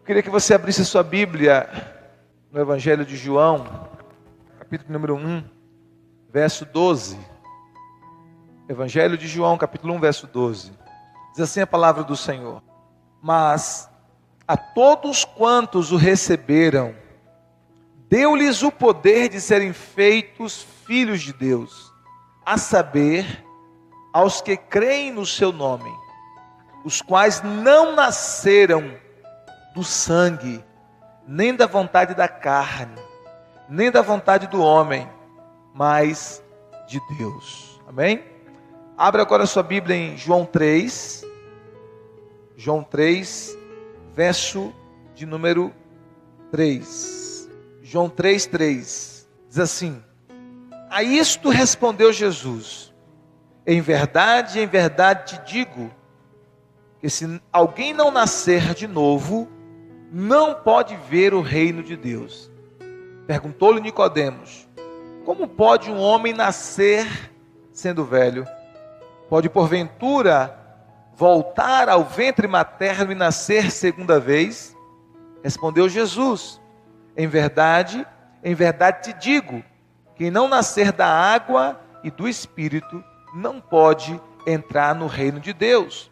Queria que você abrisse a sua Bíblia no Evangelho de João, capítulo número 1, verso 12. Evangelho de João, capítulo 1, verso 12. Diz assim a palavra do Senhor: Mas a todos quantos o receberam, deu-lhes o poder de serem feitos filhos de Deus, a saber, aos que creem no seu nome, os quais não nasceram do sangue, nem da vontade da carne, nem da vontade do homem, mas de Deus. Amém? Abra agora a sua Bíblia em João 3, verso de número 3. João 3, diz assim: A isto respondeu Jesus: em verdade te digo, que se alguém não nascer de novo, não pode ver o reino de Deus. Perguntou-lhe Nicodemos: Como pode um homem nascer sendo velho? Pode porventura voltar ao ventre materno e nascer segunda vez? Respondeu Jesus: em verdade te digo, quem não nascer da água e do Espírito não pode entrar no reino de Deus.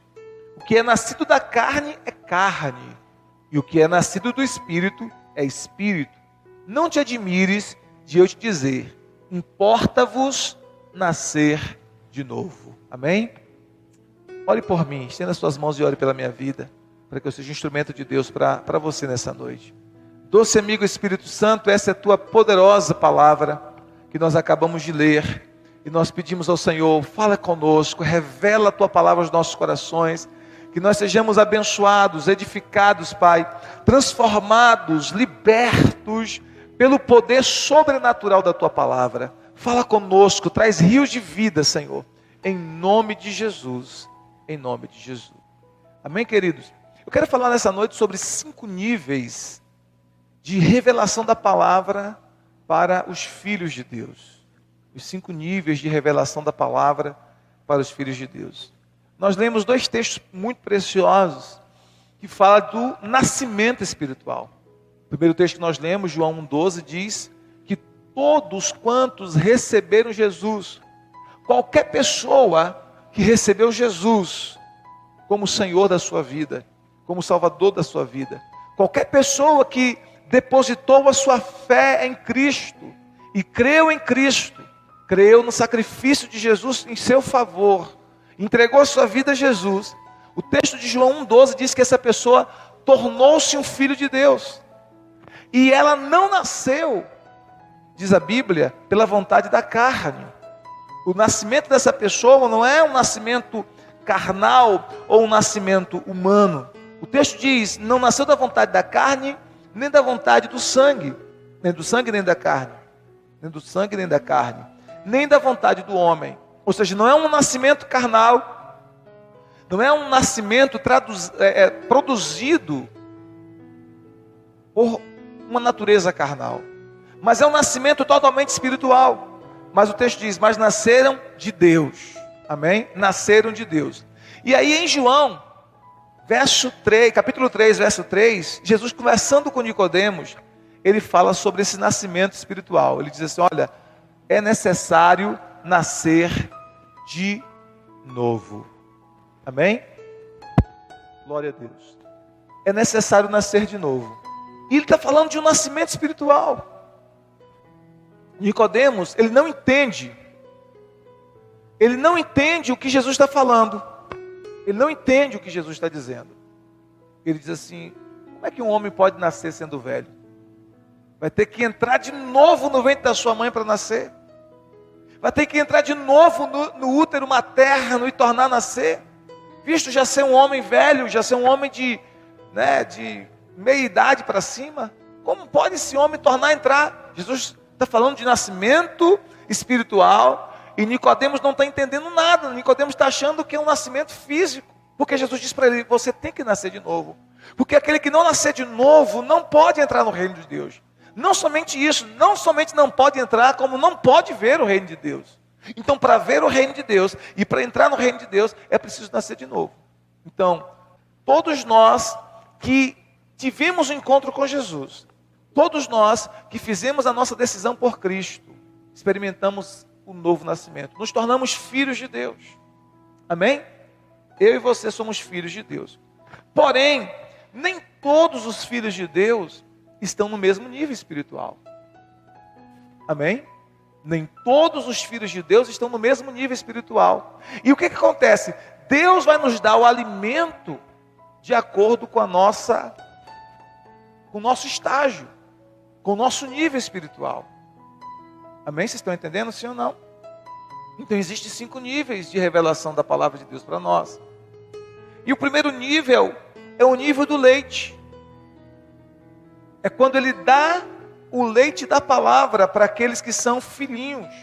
O que é nascido da carne é carne, e o que é nascido do Espírito é Espírito. Não te admires de eu te dizer: importa-vos nascer de novo. Amém? Ore por mim, estenda suas mãos e ore pela minha vida, para que eu seja instrumento de Deus para você nessa noite. Doce amigo Espírito Santo, essa é a tua poderosa palavra que nós acabamos de ler, e nós pedimos ao Senhor: fala conosco, revela a tua palavra aos nossos corações, que nós sejamos abençoados, edificados, Pai, transformados, libertos pelo poder sobrenatural da tua palavra. Fala conosco, traz rios de vida, Senhor, em nome de Jesus, em nome de Jesus. Amém, queridos? Eu quero falar nessa noite sobre 5 níveis de revelação da palavra para os filhos de Deus. Os 5 níveis de revelação da palavra para os filhos de Deus. Nós lemos 2 textos muito preciosos que falam do nascimento espiritual. O primeiro texto que nós lemos, João 1,12, diz que todos quantos receberam Jesus, qualquer pessoa que recebeu Jesus como Senhor da sua vida, como Salvador da sua vida, qualquer pessoa que depositou a sua fé em Cristo e creu em Cristo, creu no sacrifício de Jesus em seu favor, entregou a sua vida a Jesus, o texto de João 1,12 diz que essa pessoa tornou-se um filho de Deus, e ela não nasceu, diz a Bíblia, pela vontade da carne. O nascimento dessa pessoa não é um nascimento carnal ou um nascimento humano. O texto diz: não nasceu da vontade da carne, nem da vontade do sangue, nem do sangue nem da carne, nem do sangue nem da carne, nem da vontade do homem. Ou seja, não é um nascimento carnal, não é um nascimento produzido por uma natureza carnal, mas é um nascimento totalmente espiritual. Mas o texto diz: mas nasceram de Deus. Amém? Nasceram de Deus. E aí em João, capítulo 3, verso 3, Jesus conversando com Nicodemos, ele fala sobre esse nascimento espiritual. Ele diz assim: olha, é necessário nascer de novo. Amém? Glória a Deus. É necessário nascer de novo. E ele está falando de um nascimento espiritual. Nicodemos, ele não entende o que Jesus está falando, ele não entende o que Jesus está dizendo. Ele diz assim: como é que um homem pode nascer sendo velho? Vai ter que entrar de novo no ventre da sua mãe para nascer, vai ter que entrar de novo no útero materno e tornar a nascer, visto já ser um homem velho, já ser um homem de meia idade para cima. Como pode esse homem tornar a entrar? Jesus está falando de nascimento espiritual, e Nicodemos não está entendendo nada. Nicodemos está achando que é um nascimento físico, porque Jesus diz para ele: você tem que nascer de novo, porque aquele que não nascer de novo não pode entrar no reino de Deus. Não somente isso, não somente não pode entrar, como não pode ver o reino de Deus. Então, para ver o reino de Deus e para entrar no reino de Deus, é preciso nascer de novo. Então, todos nós que tivemos um encontro com Jesus. Todos nós que fizemos a nossa decisão por Cristo, experimentamos o novo nascimento. Nos tornamos filhos de Deus. Amém? Eu e você somos filhos de Deus. Porém, nem todos os filhos de Deus estão no mesmo nível espiritual. Amém? Nem todos os filhos de Deus estão no mesmo nível espiritual. E o que acontece? Deus vai nos dar o alimento de acordo com com o nosso estágio, com o nosso nível espiritual. Amém? Vocês estão entendendo, sim ou não? Então existem 5 níveis de revelação da palavra de Deus para nós. E o primeiro nível é o nível do leite. É quando ele dá o leite da palavra para aqueles que são filhinhos,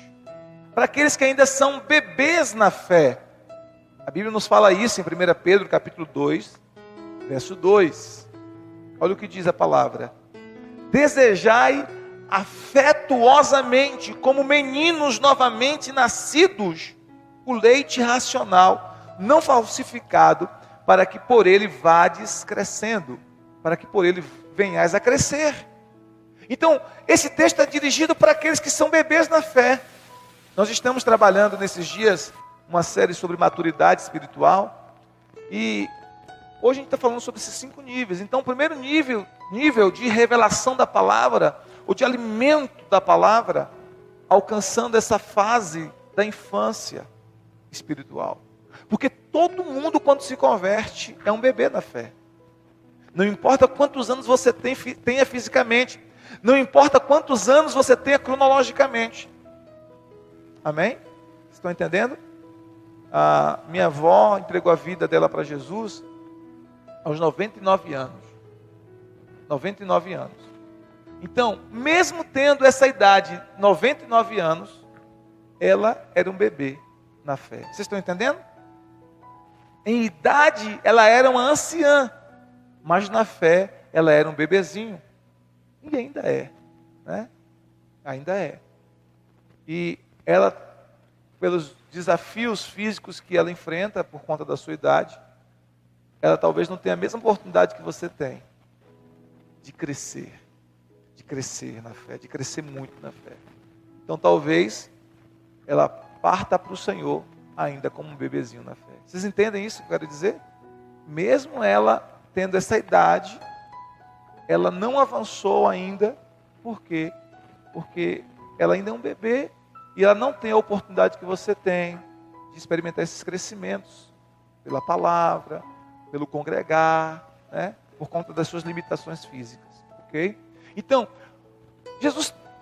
para aqueles que ainda são bebês na fé. A Bíblia nos fala isso em 1 Pedro capítulo 2, verso 2. Olha o que diz a palavra. Desejai afetuosamente, como meninos novamente nascidos, o leite racional, não falsificado, para que por ele vades crescendo, para que por ele venhais a crescer. Então, esse texto é dirigido para aqueles que são bebês na fé. Nós estamos trabalhando nesses dias uma série sobre maturidade espiritual, e hoje a gente está falando sobre esses 5 níveis. Então, o primeiro nível de revelação da palavra, ou de alimento da palavra, alcançando essa fase da infância espiritual. Porque todo mundo, quando se converte, é um bebê na fé. Não importa quantos anos você tenha fisicamente, não importa quantos anos você tenha cronologicamente. Amém? Estão entendendo? A minha avó entregou a vida dela para Jesus aos 99 anos. 99 anos. Então, mesmo tendo essa idade, 99 anos, ela era um bebê na fé. Vocês estão entendendo? Em idade, ela era uma anciã, mas na fé, ela era um bebezinho. E ainda é, né? Ainda é. E ela, pelos desafios físicos que ela enfrenta por conta da sua idade, ela talvez não tenha a mesma oportunidade que você tem de crescer na fé, de crescer muito na fé. Então talvez ela parta para o Senhor ainda como um bebezinho na fé. Vocês entendem isso que eu quero dizer? Mesmo ela tendo essa idade, ela não avançou ainda, por quê? Porque ela ainda é um bebê e ela não tem a oportunidade que você tem de experimentar esses crescimentos pela palavra, pelo congregar, né? Por conta das suas limitações físicas, ok? Então,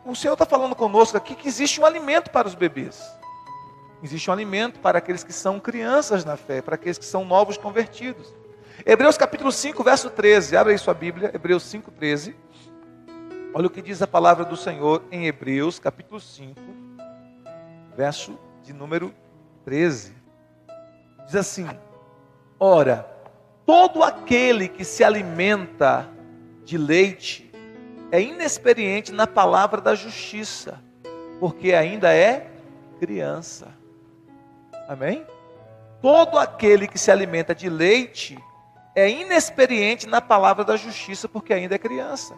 o Senhor está falando conosco aqui que existe um alimento para os bebês. Existe um alimento para aqueles que são crianças na fé, para aqueles que são novos convertidos. Hebreus capítulo 5, verso 13. Abra aí sua Bíblia, Hebreus 5, 13. Olha o que diz a palavra do Senhor em Hebreus capítulo 5, verso de número 13. Diz assim: ora, todo aquele que se alimenta de leite é inexperiente na palavra da justiça, porque ainda é criança. Amém? Todo aquele que se alimenta de leite é inexperiente na palavra da justiça, porque ainda é criança.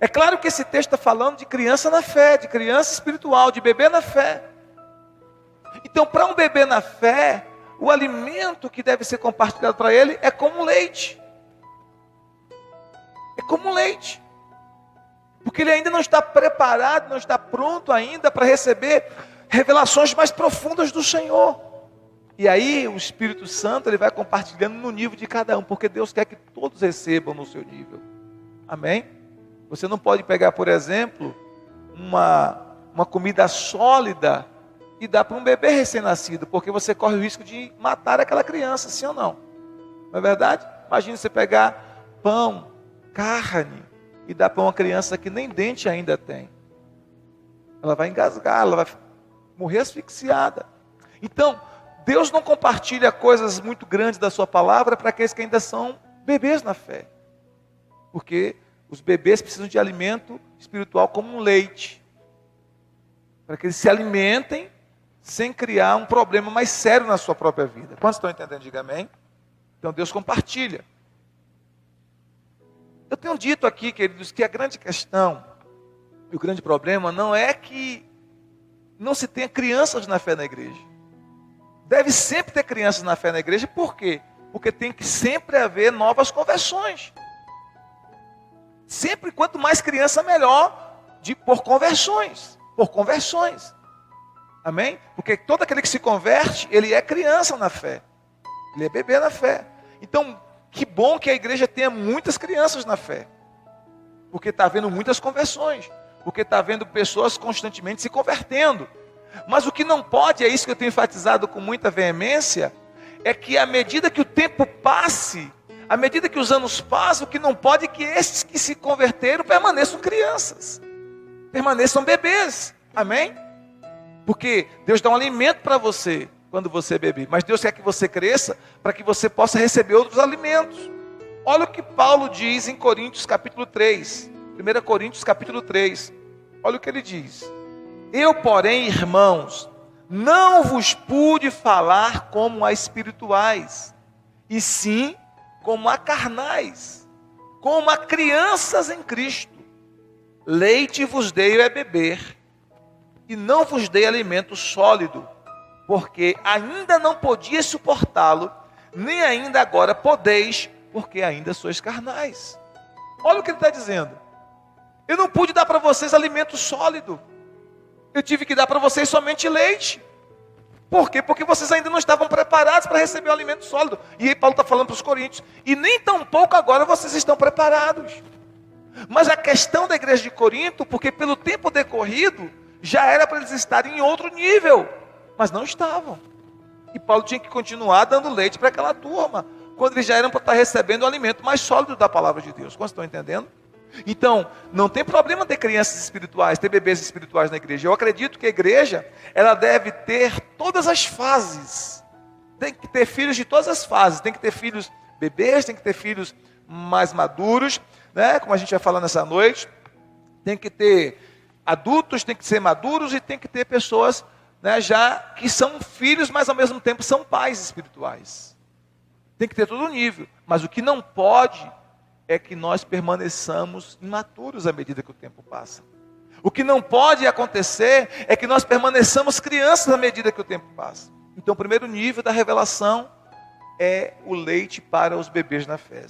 É claro que esse texto está falando de criança na fé, de criança espiritual, de bebê na fé. Então, para um bebê na fé, o alimento que deve ser compartilhado para ele é como leite. É como leite. Porque ele ainda não está preparado, não está pronto ainda para receber revelações mais profundas do Senhor. E aí o Espírito Santo ele vai compartilhando no nível de cada um, porque Deus quer que todos recebam no seu nível. Amém? Você não pode pegar, por exemplo, uma comida sólida e dar para um bebê recém-nascido, porque você corre o risco de matar aquela criança, sim ou não? Não é verdade? Imagina você pegar pão, carne, e dar para uma criança que nem dente ainda tem. Ela vai engasgar, ela vai morrer asfixiada. Então, Deus não compartilha coisas muito grandes da sua palavra para aqueles que ainda são bebês na fé. Porque os bebês precisam de alimento espiritual como um leite. Para que eles se alimentem sem criar um problema mais sério na sua própria vida. Quantos estão entendendo? Diga amém. Então Deus compartilha. tenho dito aqui, queridos, que a grande questão e o grande problema não é que não se tenha crianças na fé na igreja. Deve sempre ter crianças na fé na igreja, por quê? Porque tem que sempre haver novas conversões. Sempre, quanto mais criança, melhor, por conversões. Por conversões. Amém? Porque todo aquele que se converte, ele é criança na fé. Ele é bebê na fé. Então, que bom que a igreja tenha muitas crianças na fé. Porque está havendo muitas conversões. Porque está havendo pessoas constantemente se convertendo. Mas o que não pode, é isso que eu tenho enfatizado com muita veemência, é que à medida que o tempo passe, à medida que os anos passam, o que não pode é que esses que se converteram permaneçam crianças. Permaneçam bebês. Amém? Porque Deus dá um alimento para você quando você beber. Mas Deus quer que você cresça para que você possa receber outros alimentos. Olha o que Paulo diz em Coríntios capítulo 3. 1 Coríntios capítulo 3. Olha o que ele diz. Eu, porém, irmãos, não vos pude falar como a espirituais, e sim como a carnais, como a crianças em Cristo. Leite vos dei a beber, e não vos dei alimento sólido, porque ainda não podias suportá-lo, nem ainda agora podeis, porque ainda sois carnais. Olha o que ele está dizendo. Eu não pude dar para vocês alimento sólido. Eu tive que dar para vocês somente leite. Por quê? Porque vocês ainda não estavam preparados para receber o alimento sólido. E aí Paulo está falando para os coríntios. E nem tão pouco agora vocês estão preparados. Mas a questão da igreja de Corinto, porque pelo tempo decorrido, já era para eles estarem em outro nível. Mas não estavam. E Paulo tinha que continuar dando leite para aquela turma. Quando eles já eram para estar recebendo o alimento mais sólido da palavra de Deus. Quantos estão entendendo? Então, não tem problema ter crianças espirituais, ter bebês espirituais na igreja. Eu acredito que a igreja, ela deve ter todas as fases. Tem que ter filhos de todas as fases. Tem que ter filhos bebês, tem que ter filhos mais maduros, né? Como a gente vai falar nessa noite. Tem que ter adultos, tem que ser maduros e tem que ter pessoas, né, já que são filhos, mas ao mesmo tempo são pais espirituais. Tem que ter todo o nível. Mas o que não pode é que nós permaneçamos imaturos à medida que o tempo passa. O que não pode acontecer é que nós permaneçamos crianças à medida que o tempo passa. Então, o primeiro nível da revelação é o leite para os bebês na fé.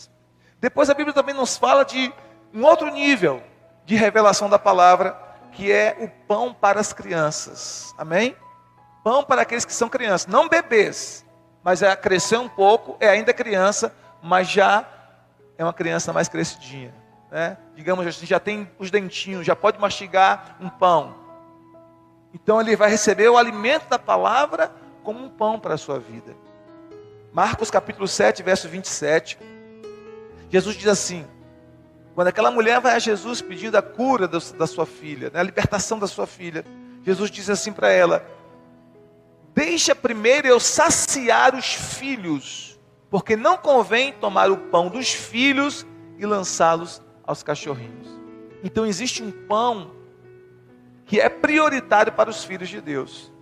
Depois a Bíblia também nos fala de um outro nível de revelação da palavra, que é o pão para as crianças. Amém? Pão para aqueles que são crianças, não bebês, mas já cresceu um pouco, é ainda criança, mas já é uma criança mais crescidinha, né? Digamos assim, já tem os dentinhos, já pode mastigar um pão. Então ele vai receber o alimento da palavra como um pão para a sua vida. Marcos capítulo 7, verso 27. Jesus diz assim, quando aquela mulher vai a Jesus pedindo a cura da sua filha, né, a libertação da sua filha, Jesus diz assim para ela, deixa primeiro eu saciar os filhos, porque não convém tomar o pão dos filhos e lançá-los aos cachorrinhos. Então existe um pão que é prioritário para os filhos de Deus.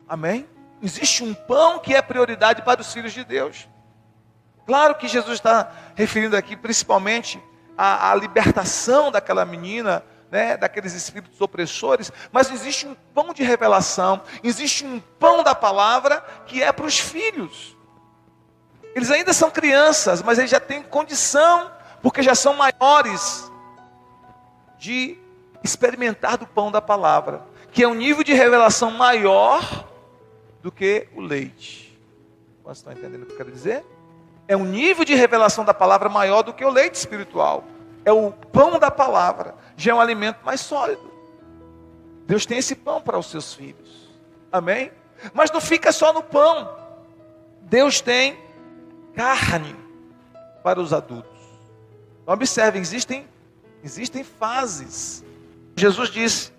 Amém? Existe um pão que é prioridade para os filhos de Deus. Claro que Jesus está referindo aqui principalmente à libertação daquela menina, né, daqueles espíritos opressores, mas existe um pão de revelação, existe um pão da palavra que é para os filhos. Eles ainda são crianças, mas eles já têm condição, porque já são maiores, de experimentar do pão da palavra, que é um nível de revelação maior do que o leite. Vocês estão entendendo o que eu quero dizer? É um nível de revelação da palavra maior do que o leite espiritual. É o pão da palavra, já é um alimento mais sólido. Deus tem esse pão para os seus filhos. Amém? Mas não fica só no pão. Deus tem carne para os adultos. Observem, existem fases. Jesus disse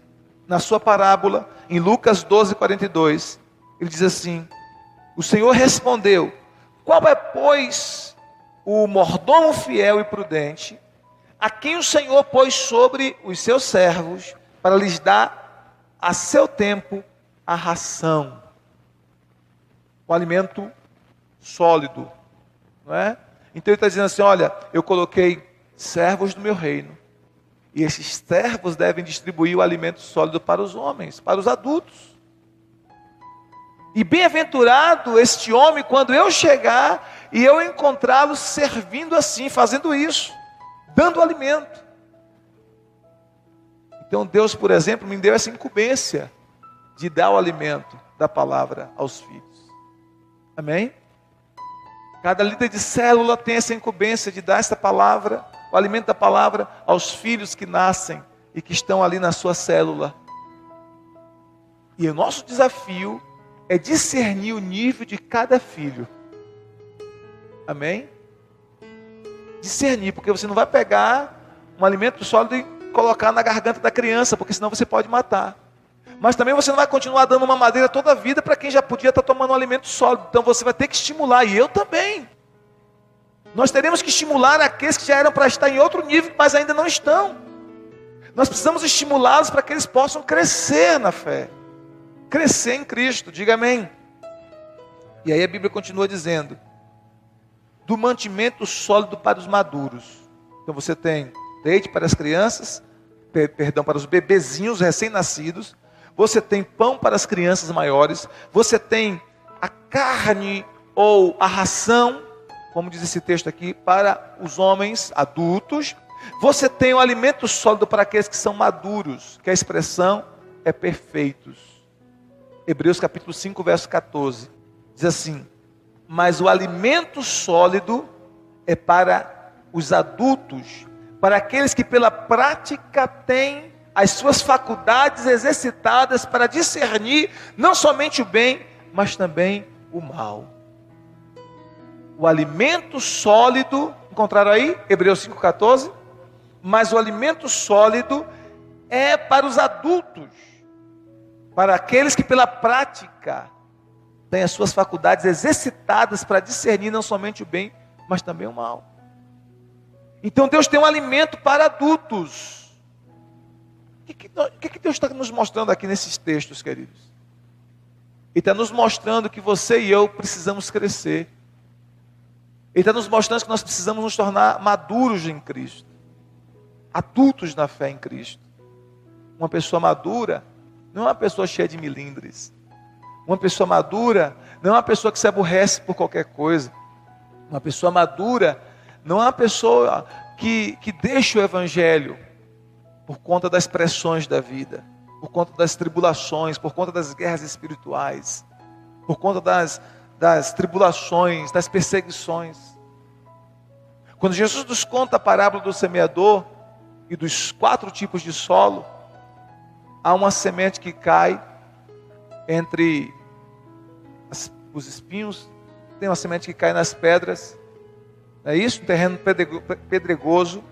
na sua parábola, em Lucas 12, 42, ele diz assim, o Senhor respondeu, qual é, pois, o mordomo fiel e prudente, a quem o Senhor pôs sobre os seus servos, para lhes dar a seu tempo a ração, o alimento sólido, não é? Então ele está dizendo assim, olha, eu coloquei servos do meu reino. E esses servos devem distribuir o alimento sólido para os homens, para os adultos. E bem-aventurado este homem quando eu chegar e eu encontrá-lo servindo assim, fazendo isso, dando alimento. Então Deus, por exemplo, me deu essa incumbência de dar o alimento da palavra aos filhos. Amém? Cada líder de célula tem essa incumbência de dar essa palavra, o alimento da palavra aos filhos que nascem e que estão ali na sua célula. E o nosso desafio é discernir o nível de cada filho. Amém? Discernir, porque você não vai pegar um alimento sólido e colocar na garganta da criança, porque senão você pode matar. Mas também você não vai continuar dando uma madeira toda a vida para quem já podia estar tomando um alimento sólido. Então você vai ter que estimular, e eu também. Nós teremos que estimular aqueles que já eram para estar em outro nível, mas ainda não estão. Nós precisamos estimulá-los para que eles possam crescer na fé. Crescer em Cristo, diga amém. E aí a Bíblia continua dizendo: do mantimento sólido para os maduros. Então você tem leite para as crianças, para os bebezinhos recém-nascidos. Você tem pão para as crianças maiores. Você tem a carne ou a ração, como diz esse texto aqui, para os homens adultos. Você tem o alimento sólido para aqueles que são maduros, que a expressão é perfeitos. Hebreus capítulo 5, verso 14. Diz assim: mas o alimento sólido é para os adultos, para aqueles que pela prática têm as suas faculdades exercitadas para discernir não somente o bem, mas também o mal. O alimento sólido, encontraram aí? Hebreus 5,14. Mas o alimento sólido é para os adultos, para aqueles que pela prática têm as suas faculdades exercitadas para discernir não somente o bem, mas também o mal. Então Deus tem um alimento para adultos. O que Deus está nos mostrando aqui nesses textos, queridos? Ele está nos mostrando que você e eu precisamos crescer. Ele está nos mostrando que nós precisamos nos tornar maduros em Cristo, adultos na fé em Cristo. Uma pessoa madura não é uma pessoa cheia de milindres. Uma pessoa madura não é uma pessoa que se aborrece por qualquer coisa. Uma pessoa madura não é uma pessoa que deixa o evangelho por conta das pressões da vida, por conta das tribulações, por conta das guerras espirituais, por conta das tribulações, das perseguições. Quando Jesus nos conta a parábola do semeador e dos 4 tipos de solo, há uma semente que cai entre os espinhos, tem uma semente que cai nas pedras, não é isso? Um terreno pedregoso,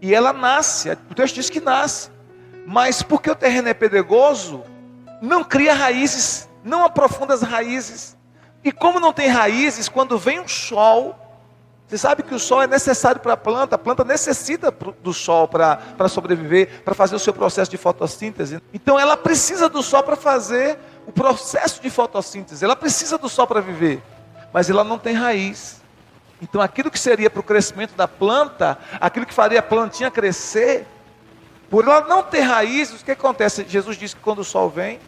e ela nasce, o texto diz que nasce, mas porque o terreno é pedregoso, não cria raízes, não aprofunda as raízes, e como não tem raízes, quando vem o sol, você sabe que o sol é necessário para a planta necessita do sol para sobreviver, para fazer o seu processo de fotossíntese. Então ela precisa do sol para fazer o processo de fotossíntese, ela precisa do sol para viver, mas ela não tem raiz. Então aquilo que seria para o crescimento da planta, aquilo que faria a plantinha crescer, por ela não ter raízes, o que acontece? Jesus disse que quando o sol vem,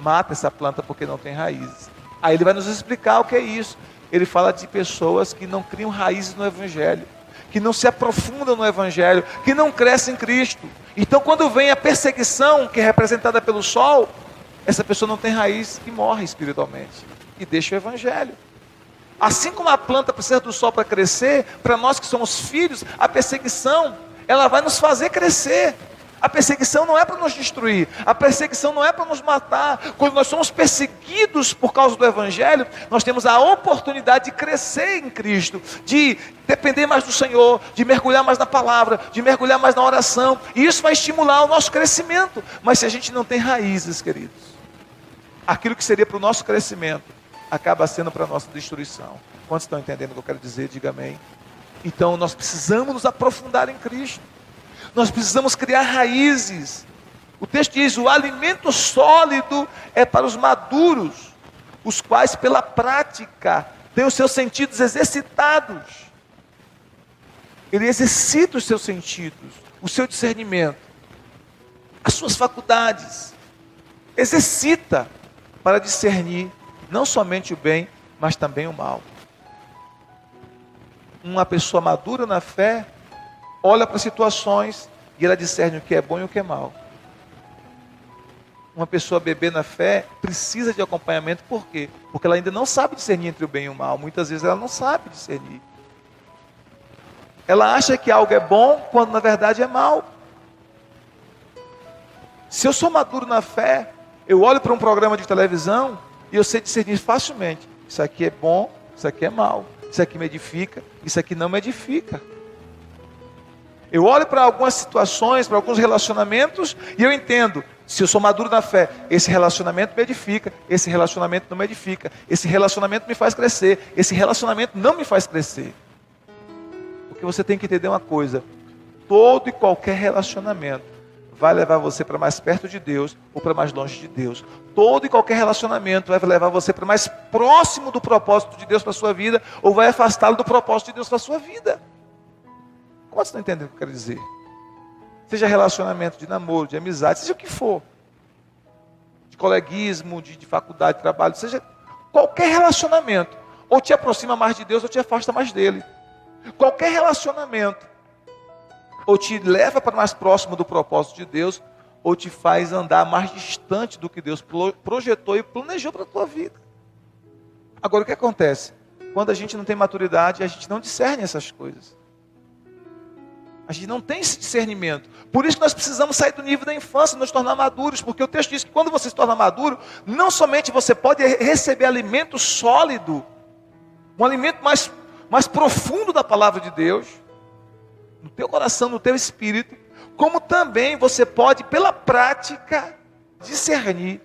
mata essa planta porque não tem raízes. Aí ele vai nos explicar o que é isso. Ele fala de pessoas que não criam raízes no Evangelho, que não se aprofundam no Evangelho, que não crescem em Cristo. Então quando vem a perseguição, que é representada pelo sol, essa pessoa não tem raiz e morre espiritualmente, e deixa o Evangelho. Assim como a planta precisa do sol para crescer, para nós que somos filhos, a perseguição, ela vai nos fazer crescer. A perseguição não é para nos destruir, a perseguição não é para nos matar. Quando nós somos perseguidos por causa do Evangelho, nós temos a oportunidade de crescer em Cristo, de depender mais do Senhor, de mergulhar mais na palavra, de mergulhar mais na oração, e isso vai estimular o nosso crescimento. Mas se a gente não tem raízes, queridos, aquilo que seria para o nosso crescimento, acaba sendo para a nossa destruição. Quantos estão entendendo o que eu quero dizer? Diga amém. Então nós precisamos nos aprofundar em Cristo. Nós precisamos criar raízes. O texto diz: o alimento sólido é para os maduros, os quais pela prática têm os seus sentidos exercitados. ele exercita os seus sentidos, o seu discernimento, as suas faculdades. Exercita para discernir não somente o bem, mas também o mal. Uma pessoa madura na fé olha para situações e ela discerne o que é bom e o que é mal. Uma pessoa bebê na fé precisa de acompanhamento, por quê? Porque ela ainda não sabe discernir entre o bem e o mal. Muitas vezes ela não sabe discernir. Ela acha que algo é bom, quando na verdade é mal. Se eu sou maduro na fé, eu olho para um programa de televisão e eu sei discernir facilmente. Isso aqui é bom, isso aqui é mal. Isso aqui me edifica, isso aqui não me edifica. Eu olho para algumas situações, para alguns relacionamentos e eu entendo. Se eu sou maduro na fé, esse relacionamento me edifica, esse relacionamento não me edifica, esse relacionamento me faz crescer, esse relacionamento não me faz crescer. Porque você tem que entender uma coisa: todo e qualquer relacionamento vai levar você para mais perto de Deus ou para mais longe de Deus. Todo e qualquer relacionamento vai levar você para mais próximo do propósito de Deus para a sua vida ou vai afastá-lo do propósito de Deus para a sua vida. Como você não entende o que eu quero dizer? Seja relacionamento de namoro, de amizade, seja o que for. De coleguismo, de faculdade, de trabalho, seja qualquer relacionamento. Ou te aproxima mais de Deus ou te afasta mais dele. Qualquer relacionamento ou te leva para mais próximo do propósito de Deus, ou te faz andar mais distante do que Deus projetou e planejou para a tua vida. Agora, o que acontece? Quando a gente não tem maturidade, a gente não discerne essas coisas. A gente não tem esse discernimento. Por isso que nós precisamos sair do nível da infância e nos tornar maduros, porque o texto diz que quando você se torna maduro, não somente você pode receber alimento sólido, um alimento mais profundo da palavra de Deus, no teu coração, no teu espírito, como também você pode, pela prática, discernir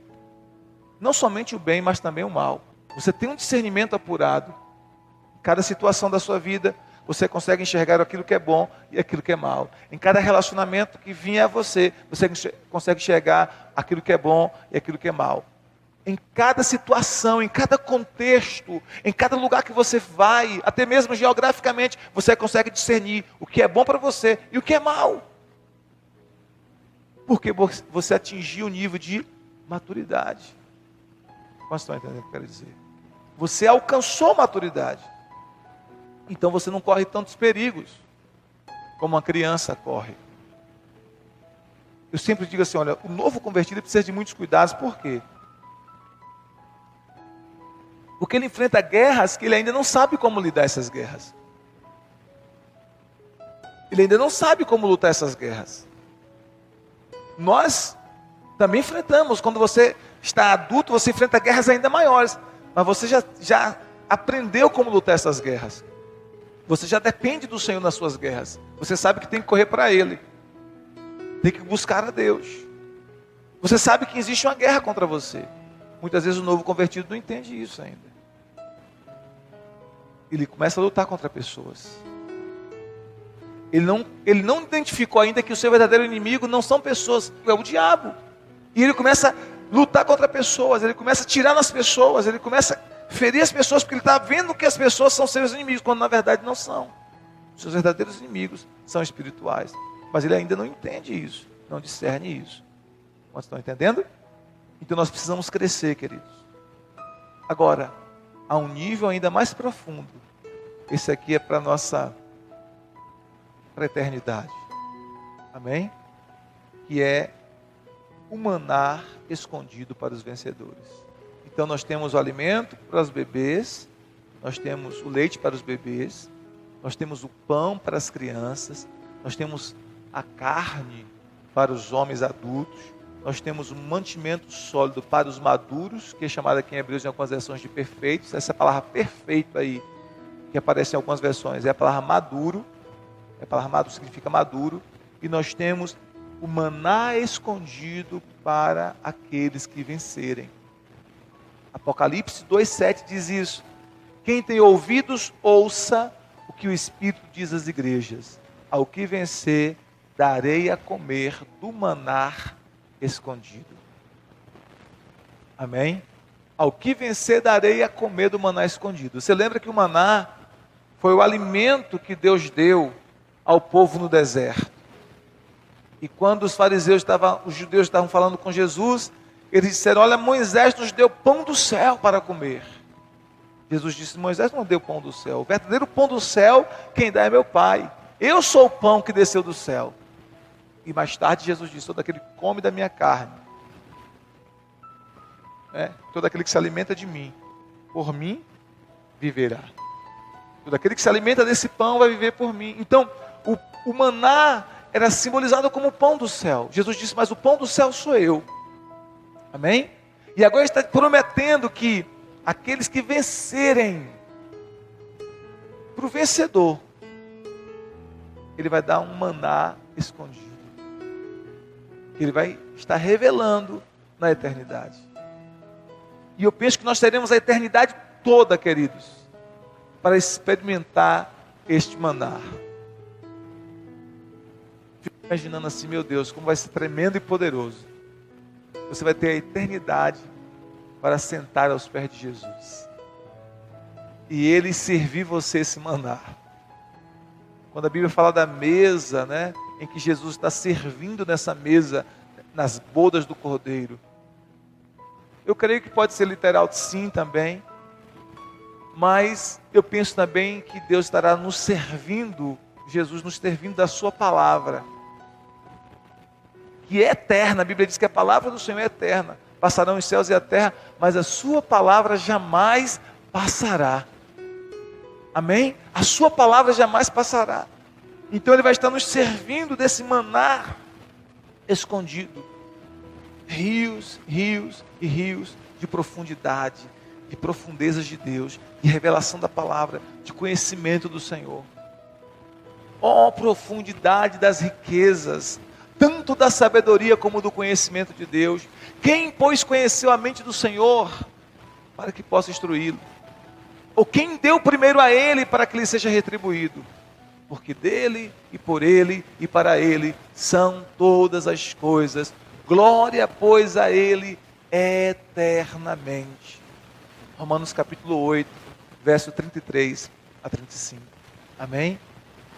não somente o bem, mas também o mal. Você tem um discernimento apurado. Em cada situação da sua vida, você consegue enxergar aquilo que é bom e aquilo que é mal. Em cada relacionamento que vinha a você, você consegue enxergar aquilo que é bom e aquilo que é mal. Em cada situação, em cada contexto, em cada lugar que você vai, até mesmo geograficamente, você consegue discernir o que é bom para você e o que é mal. Porque você atingiu o nível de maturidade. Vocês estão entendendo o que eu quero dizer? Você alcançou maturidade. Então você não corre tantos perigos como uma criança corre. Eu sempre digo assim, olha, o novo convertido precisa de muitos cuidados. Por quê? Porque ele enfrenta guerras que ele ainda não sabe como lidar essas guerras. Ele ainda não sabe como lutar essas guerras. Nós também enfrentamos. Quando você está adulto, você enfrenta guerras ainda maiores. Mas você já aprendeu como lutar essas guerras. Você já depende do Senhor nas suas guerras. Você sabe que tem que correr para Ele. Tem que buscar a Deus. Você sabe que existe uma guerra contra você. Muitas vezes o novo convertido não entende isso ainda. Ele começa a lutar contra pessoas. Ele não identificou ainda que o seu verdadeiro inimigo não são pessoas, é o diabo. E ele começa a lutar contra pessoas, ele começa a tirar nas pessoas, ele começa a ferir as pessoas, porque ele está vendo que as pessoas são seus inimigos, quando na verdade não são. Os seus verdadeiros inimigos são espirituais. Mas ele ainda não entende isso, não discerne isso. Vocês estão entendendo? Então nós precisamos crescer, queridos. Agora, a um nível ainda mais profundo. Esse aqui é para a nossa eternidade. Amém? Que é o maná escondido para os vencedores. Então nós temos o alimento para os bebês, nós temos o leite para os bebês, nós temos o pão para as crianças, nós temos a carne para os homens adultos, nós temos um mantimento sólido para os maduros, que é chamado aqui em Hebreus em algumas versões de perfeitos. Essa palavra perfeito aí, que aparece em algumas versões, é a palavra maduro. A palavra maduro significa maduro. E nós temos o maná escondido para aqueles que vencerem. Apocalipse 2,7 diz isso. Quem tem ouvidos, ouça o que o Espírito diz às igrejas. Ao que vencer, darei a comer do maná escondido. Amém? Ao que vencer, darei a comer do maná escondido. Você lembra que o maná foi o alimento que Deus deu ao povo no deserto. E quando os judeus estavam falando com Jesus, eles disseram: olha, Moisés nos deu pão do céu para comer. Jesus disse: Moisés não deu pão do céu. O verdadeiro pão do céu, quem dá é meu Pai. Eu sou o pão que desceu do céu. E mais tarde Jesus disse: todo aquele que come da minha carne, todo aquele que se alimenta de mim, por mim viverá. Todo aquele que se alimenta desse pão vai viver por mim. Então, o maná era simbolizado como o pão do céu. Jesus disse: mas o pão do céu sou eu. Amém? E agora está prometendo que aqueles que vencerem, para o vencedor, ele vai dar um maná escondido, que ele vai estar revelando na eternidade. E eu penso que nós teremos a eternidade toda, queridos, para experimentar este maná. Fico imaginando assim, meu Deus, como vai ser tremendo e poderoso. Você vai ter a eternidade para sentar aos pés de Jesus e Ele servir você esse maná. Quando a Bíblia fala da mesa, em que Jesus está servindo nessa mesa, nas bodas do Cordeiro, eu creio que pode ser literal sim também, mas eu penso também que Deus estará nos servindo, Jesus nos servindo da sua palavra, que é eterna. A Bíblia diz que a palavra do Senhor é eterna. Passarão os céus e a terra, mas a sua palavra jamais passará. Amém? A sua palavra jamais passará. Então Ele vai estar nos servindo desse maná escondido. Rios, rios e rios de profundidade, de profundezas de Deus, de revelação da palavra, de conhecimento do Senhor. Ó, profundidade das riquezas, tanto da sabedoria como do conhecimento de Deus. Quem, pois, conheceu a mente do Senhor para que possa instruí-lo? Ou quem deu primeiro a Ele para que lhe seja retribuído? Porque dele e por Ele e para Ele são todas as coisas. Glória, pois, a Ele eternamente. Romanos capítulo 8, verso 33 a 35. Amém?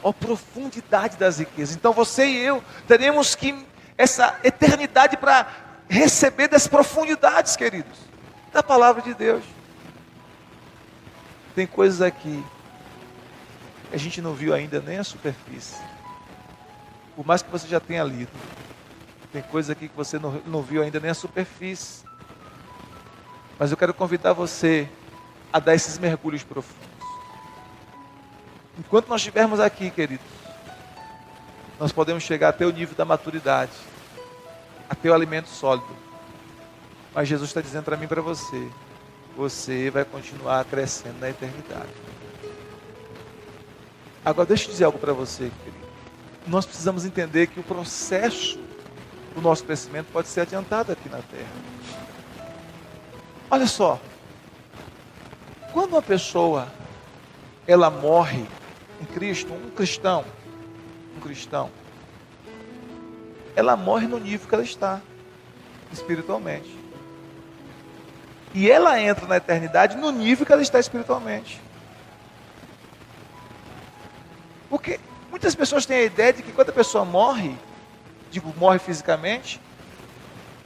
Ó, profundidade das riquezas. Então você e eu teremos que essa eternidade para receber das profundidades, queridos, da palavra de Deus. Tem coisas aqui que a gente não viu ainda nem a superfície, por mais que você já tenha lido. Tem coisas aqui que você não viu ainda nem a superfície, mas eu quero convidar você a dar esses mergulhos profundos. Enquanto nós estivermos aqui, queridos, nós podemos chegar até o nível da maturidade, até o alimento sólido. Mas Jesus está dizendo para mim e para você: você vai continuar crescendo na eternidade. Agora deixa eu dizer algo para você, querido. Nós precisamos entender que o processo do nosso crescimento pode ser adiantado aqui na terra. Olha só, quando uma pessoa ela morre em Cristo, um cristão, ela morre no nível que ela está espiritualmente. E ela entra na eternidade no nível que ela está espiritualmente. Porque muitas pessoas têm a ideia de que quando a pessoa morre, morre fisicamente,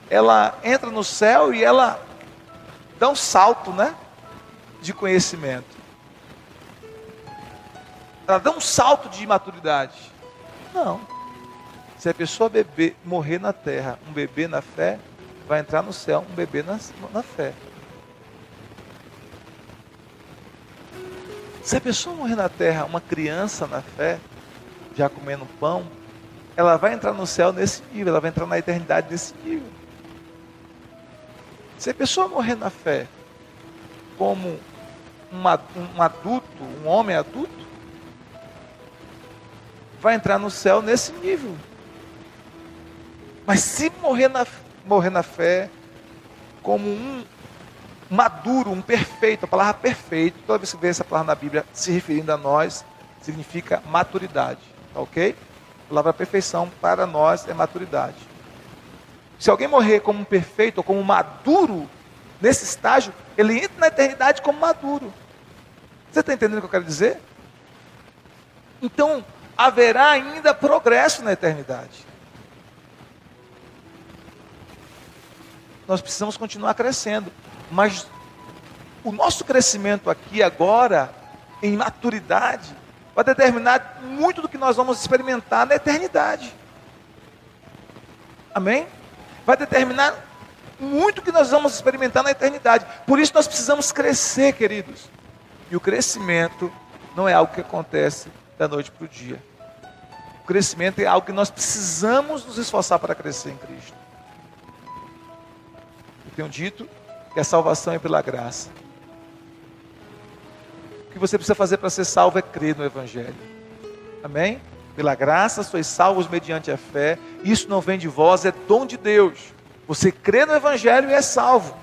ela entra no céu e ela dá um salto, de conhecimento. Ela dá um salto de maturidade. Não. Se a pessoa morrer na terra, um bebê na fé, vai entrar no céu, um bebê na fé. Se a pessoa morrer na terra, uma criança na fé, já comendo pão, ela vai entrar no céu nesse nível, ela vai entrar na eternidade nesse nível. Se a pessoa morrer na fé, como um adulto, um homem adulto, vai entrar no céu nesse nível. Mas se morrer na fé, como um maduro, um perfeito, a palavra perfeito, toda vez que vê essa palavra na Bíblia se referindo a nós, significa maturidade, tá ok? A palavra perfeição para nós é maturidade. Se alguém morrer como um perfeito ou como maduro, nesse estágio, ele entra na eternidade como maduro. Você está entendendo o que eu quero dizer? Então, haverá ainda progresso na eternidade. Nós precisamos continuar crescendo, mas o nosso crescimento aqui agora, em maturidade, vai determinar muito do que nós vamos experimentar na eternidade. Amém? Vai determinar muito do que nós vamos experimentar na eternidade. Por isso nós precisamos crescer, queridos. E o crescimento não é algo que acontece da noite para o dia. O crescimento é algo que nós precisamos nos esforçar para crescer em Cristo. Eu tenho dito que a salvação é pela graça. O que você precisa fazer para ser salvo é crer no Evangelho. Amém? Pela graça sois salvos mediante a fé. Isso não vem de vós, é dom de Deus. Você crê no Evangelho e é salvo.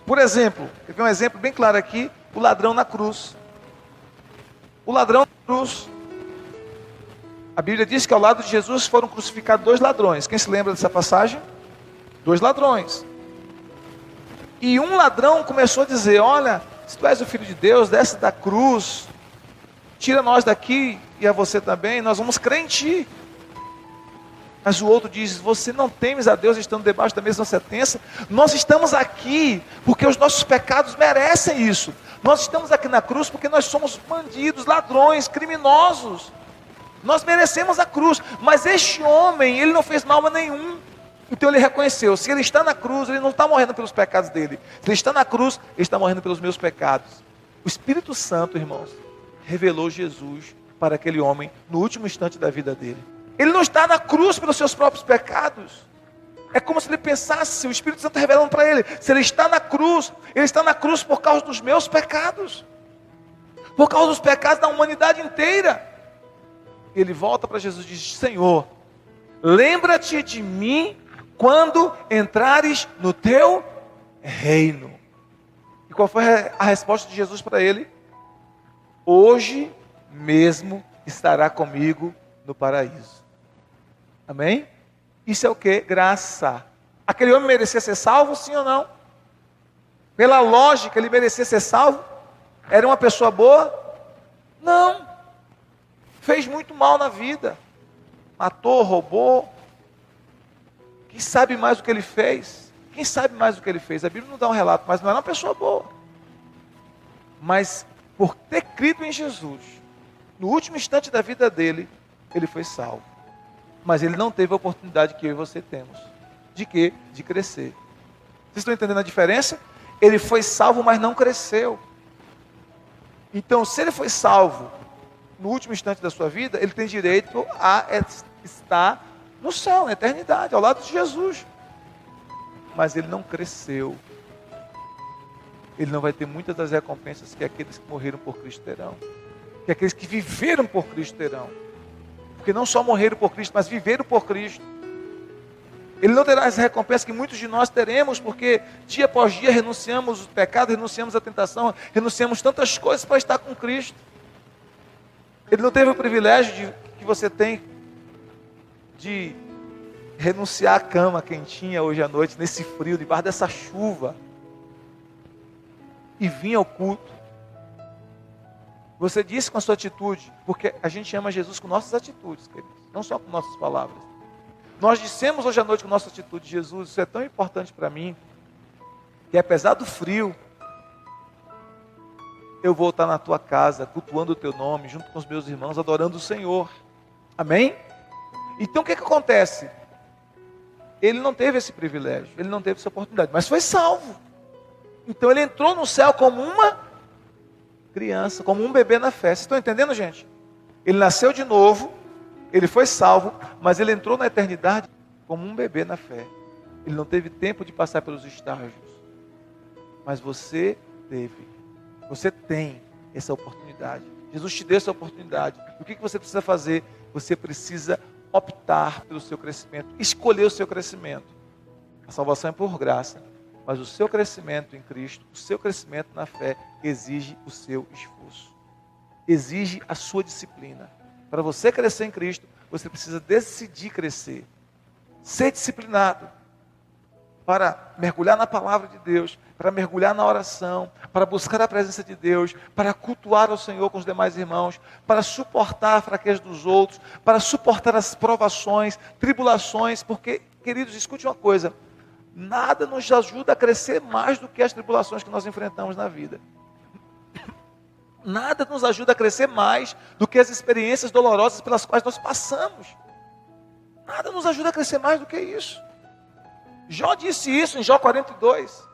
Por exemplo, eu tenho um exemplo bem claro aqui, o ladrão na cruz. O ladrão na cruz. A Bíblia diz que ao lado de Jesus foram crucificados 2 ladrões. Quem se lembra dessa passagem? 2 ladrões. E um ladrão começou a dizer: olha, se tu és o Filho de Deus, desce da cruz, tira nós daqui e a você também, nós vamos crer em ti. Mas o outro diz: você não temes a Deus estando debaixo da mesma sentença? Nós estamos aqui porque os nossos pecados merecem isso. Nós estamos aqui na cruz porque nós somos bandidos, ladrões, criminosos. Nós merecemos a cruz, mas este homem, ele não fez mal a nenhum. Então ele reconheceu, se ele está na cruz, ele não está morrendo pelos pecados dele. Se ele está na cruz, ele está morrendo pelos meus pecados. O Espírito Santo, irmãos, revelou Jesus para aquele homem no último instante da vida dele. Ele não está na cruz pelos seus próprios pecados. É como se ele pensasse, o Espírito Santo revelando para ele, se ele está na cruz, ele está na cruz por causa dos meus pecados. Por causa dos pecados da humanidade inteira. Ele volta para Jesus e diz: Senhor, lembra-te de mim quando entrares no teu reino. E qual foi a resposta de Jesus para ele? Hoje mesmo estará comigo no paraíso. Amém? Isso é o que? Graça. Aquele homem merecia ser salvo, sim ou não? Pela lógica, ele merecia ser salvo? Era uma pessoa boa? Não. Fez muito mal na vida. Matou, roubou. Quem sabe mais o que ele fez? Quem sabe mais o que ele fez? A Bíblia não dá um relato, mas não era uma pessoa boa. Mas por ter crido em Jesus, no último instante da vida dele, ele foi salvo. Mas ele não teve a oportunidade que eu e você temos. De quê? De crescer. Vocês estão entendendo a diferença? Ele foi salvo, mas não cresceu. Então, se ele foi salvo no último instante da sua vida, ele tem direito a estar no céu, na eternidade, ao lado de Jesus. Mas ele não cresceu. Ele não vai ter muitas das recompensas que aqueles que morreram por Cristo terão. Que aqueles que viveram por Cristo terão. Porque não só morreram por Cristo, mas viveram por Cristo. Ele não terá as recompensas que muitos de nós teremos, porque dia após dia renunciamos o pecado, renunciamos a tentação, renunciamos tantas coisas para estar com Cristo. Ele não teve o privilégio que você tem de renunciar à cama quentinha hoje à noite, nesse frio, debaixo dessa chuva, e vir ao culto. Você disse com a sua atitude, porque a gente ama Jesus com nossas atitudes, queridos, não só com nossas palavras. Nós dissemos hoje à noite com nossa atitude: Jesus, isso é tão importante para mim, que apesar do frio, eu vou estar na tua casa, cultuando o teu nome, junto com os meus irmãos, adorando o Senhor. Amém? Então o que acontece? Ele não teve esse privilégio, ele não teve essa oportunidade, mas foi salvo. Então ele entrou no céu como uma criança, como um bebê na fé. Vocês estão entendendo, gente? Ele nasceu de novo, ele foi salvo, mas ele entrou na eternidade como um bebê na fé. Ele não teve tempo de passar pelos estágios. Mas você teve. Você tem essa oportunidade. Jesus te deu essa oportunidade. O que você precisa fazer? Você precisa optar pelo seu crescimento, escolher o seu crescimento. A salvação é por graça, mas o seu crescimento em Cristo, o seu crescimento na fé, exige o seu esforço, exige a sua disciplina. Para você crescer em Cristo, você precisa decidir crescer, ser disciplinado. para mergulhar na palavra de Deus, para mergulhar na oração, para buscar a presença de Deus, para cultuar o Senhor com os demais irmãos, para suportar a fraqueza dos outros, para suportar as provações, tribulações, porque, queridos, escute uma coisa, nada nos ajuda a crescer mais do que as tribulações que nós enfrentamos na vida. Nada nos ajuda a crescer mais do que as experiências dolorosas pelas quais nós passamos. Nada nos ajuda a crescer mais do que isso. Jó disse isso em Jó 42.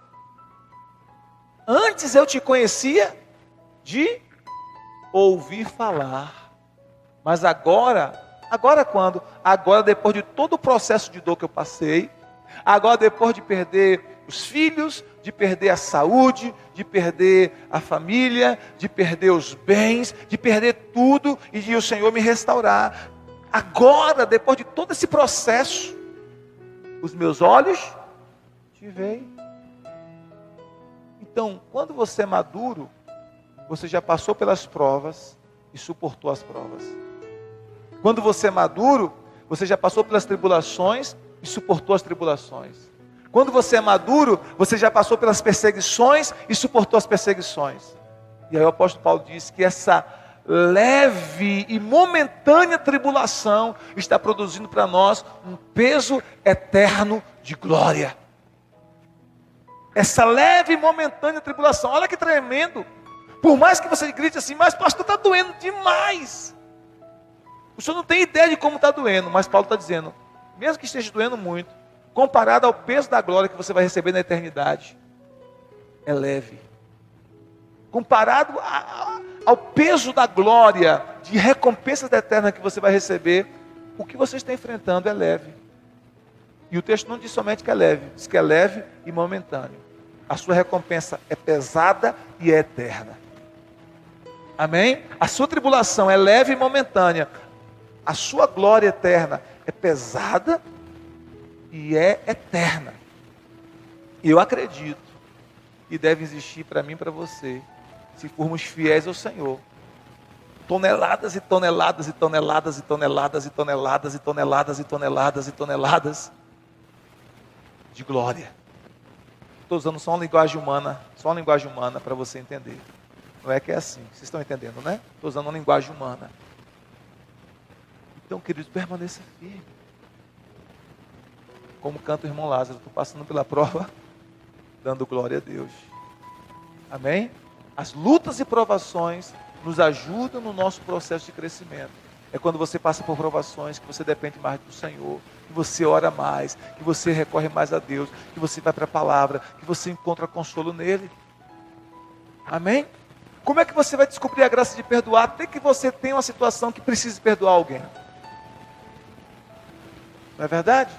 Antes eu te conhecia de ouvir falar. Mas agora quando? Agora depois de todo o processo de dor que eu passei, agora depois de perder os filhos, de perder a saúde, de perder a família, de perder os bens, de perder tudo e de o Senhor me restaurar. Agora, depois de todo esse processo, os meus olhos te veem. Então, quando você é maduro, você já passou pelas provas e suportou as provas. Quando você é maduro, você já passou pelas tribulações e suportou as tribulações. Quando você é maduro, você já passou pelas perseguições e suportou as perseguições. E aí o apóstolo Paulo diz que essa leve e momentânea tribulação está produzindo para nós um peso eterno de glória. Essa leve e momentânea tribulação, olha que tremendo. Por mais que você grite assim, mas pastor, está doendo demais. O senhor não tem ideia de como está doendo, mas Paulo está dizendo, mesmo que esteja doendo muito, comparado ao peso da glória que você vai receber na eternidade, é leve. Comparado ao peso da glória, de recompensas eternas que você vai receber, o que você está enfrentando é leve. E o texto não diz somente que é leve, diz que é leve e momentâneo. A sua recompensa é pesada e é eterna. Amém? A sua tribulação é leve e momentânea. A sua glória eterna é pesada e é eterna. E eu acredito que deve existir para mim e para você, se formos fiéis ao Senhor, toneladas e toneladas e toneladas e toneladas e toneladas e toneladas e toneladas e toneladas de glória. Estou usando só uma linguagem humana para você entender. Não é que é assim, vocês estão entendendo, né? Estou usando uma linguagem humana. Então, queridos, permaneça firme. Como canta o irmão Lázaro, estou passando pela prova, dando glória a Deus. Amém? As lutas e provações nos ajudam no nosso processo de crescimento. É quando você passa por provações que você depende mais do Senhor, que você ora mais, que você recorre mais a Deus, que você vai para a palavra, que você encontra consolo nele. Amém? Como é que você vai descobrir a graça de perdoar até que você tenha uma situação que precise perdoar alguém? Não é verdade?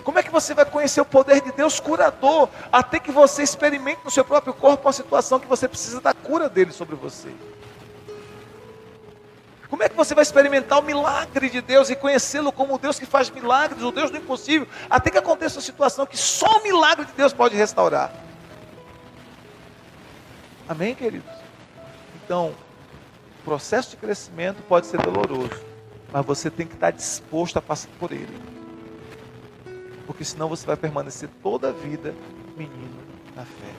Como é que você vai conhecer o poder de Deus curador até que você experimente no seu próprio corpo uma situação que você precisa da cura dele sobre você? Como é que você vai experimentar o milagre de Deus e conhecê-lo como o Deus que faz milagres, o Deus do impossível, até que aconteça uma situação que só o milagre de Deus pode restaurar? Amém, queridos? Então, o processo de crescimento pode ser doloroso, mas você tem que estar disposto a passar por ele. Porque senão você vai permanecer toda a vida menino na fé.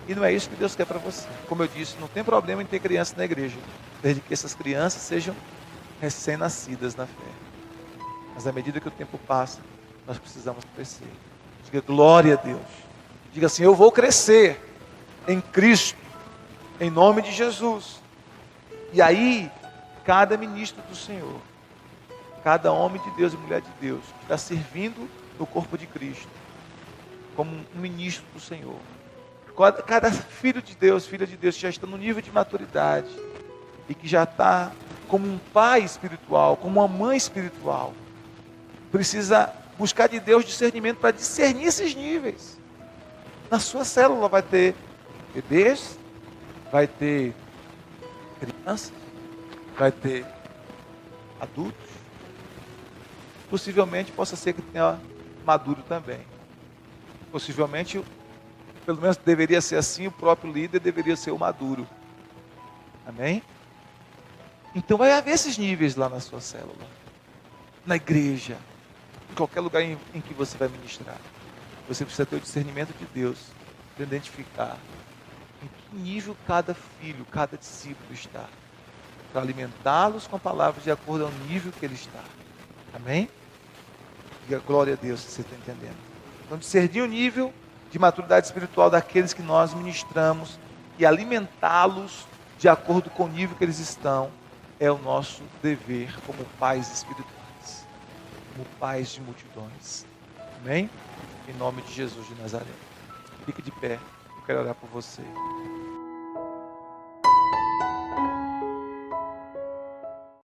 E não é isso que Deus quer para você. Como eu disse, não tem problema em ter crianças na igreja, desde que essas crianças sejam recém-nascidas na fé. Mas à medida que o tempo passa, nós precisamos crescer. Diga glória a Deus. Diga assim, eu vou crescer em Cristo, em nome de Jesus. E aí, cada ministro do Senhor, cada homem de Deus e mulher de Deus, que está servindo no corpo de Cristo, como um ministro do Senhor, cada filho de Deus, filha de Deus, que já está no nível de maturidade, e que já está como um pai espiritual, como uma mãe espiritual, precisa buscar de Deus discernimento para discernir esses níveis. Na sua célula vai ter bebês, vai ter crianças, vai ter adultos, possivelmente possa ser que tenha maduro também. Possivelmente, pelo menos deveria ser assim, o próprio líder deveria ser o maduro. Amém? Então vai haver esses níveis lá na sua célula, na igreja, em qualquer lugar em que você vai ministrar. Você precisa ter o discernimento de Deus para identificar em que nível cada filho, cada discípulo está, para alimentá-los com a palavra de acordo ao nível que ele está. Amém? Diga glória a Deus, se você está entendendo. Então, discernir o nível de maturidade espiritual daqueles que nós ministramos e alimentá-los de acordo com o nível que eles estão, é o nosso dever como pais espirituais, como pais de multidões. Amém? Em nome de Jesus de Nazaré. Fique de pé, eu quero orar por você.